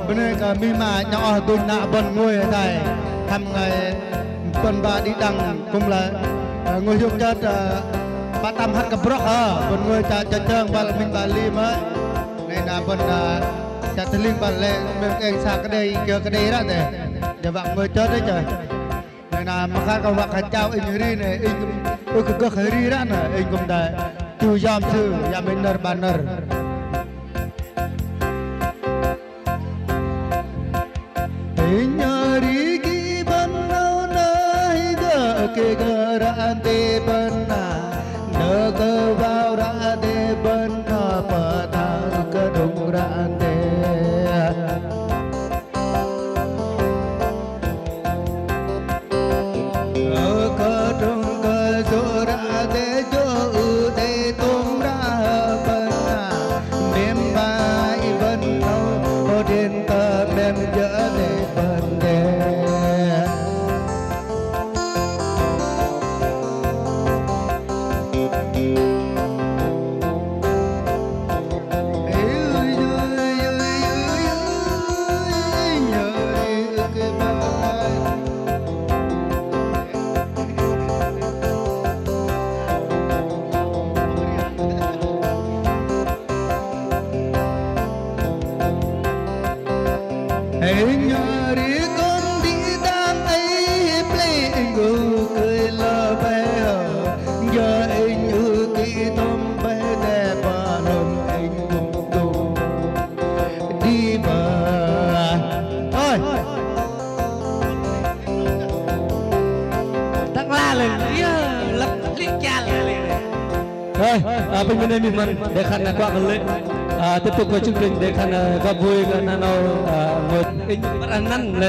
Bener kami mah nyawa tu nak bon ngôi thầy thăm ngày tuần ba đi đăng cũng là ngôi dục chất ba tam hát cặp rock bon ngôi cha cha trương ba mình ba li mới này là bon cha thlinh ba lên bên cái xa cái đây kia cái đây đó thế để bạn ngôi chết đấy trời này là mà khác các bạn khai trao in ri này in tôi cứ khởi ri đó này in cũng đây chu giam sư giam banner banner nyari ki banau nahi ga ke gara de bana naga vào ra de bana pada ka dung ra de ka dung ka zo ra de jo de tum ra bana mem bai banau odin ka mem ja de nyari con đi đang ấy play ngủ cười lơ bé giờ anh như kỳ tôm bé đẹp và lòng anh cùng đủ đi bờ thôi tắc la lên lấp liên cha lên thôi bên đây mình để khăn qua cái lễ tiếp tục với chương trình để khăn gặp vui cái nào ngồi bạn ăn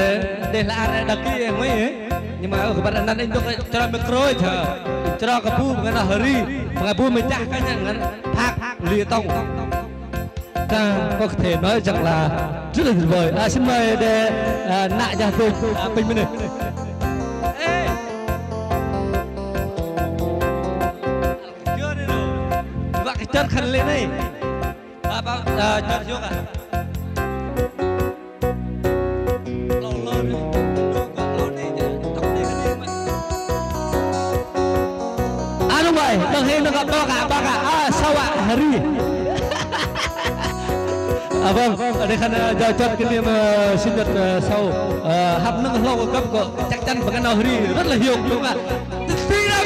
để là đặc kỳ mấy ấy nhưng mà bạn ăn anh cho micro cho cái bu cái nào hurry mà bu mình chắc cái nhận thác lìa tông ta có thể nói rằng là rất là tuyệt vời. Xin mời để nạ nhà tôi bên này chưa đây rồi vác cái chân khăn lên đây chân xuống à đúng vậy đừng hình nó gặp ba cả sao ạ Harry vâng ở đây khăn giờ chân cái niềm sinh nhật sau hấp nước lâu cấp của chắc chắn và cái nào Harry rất là nhiều đúng không ạ phi đâu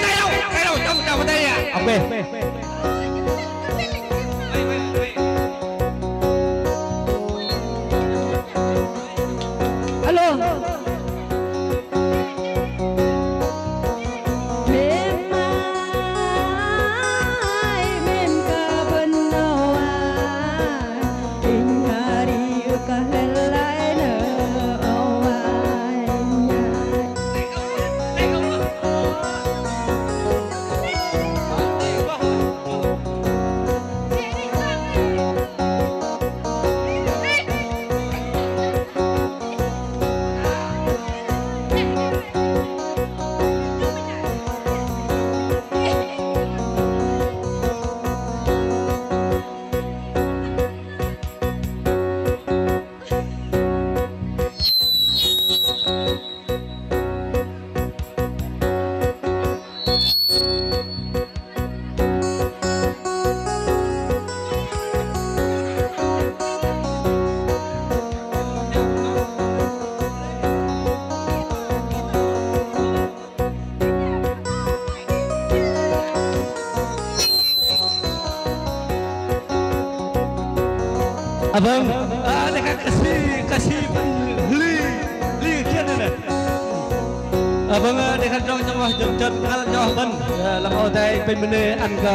cái đâu trong đây à ok alo vâng đây kasih li kia này vâng đây khăn trong chân chân cho bên làm ở đây bên bên ăn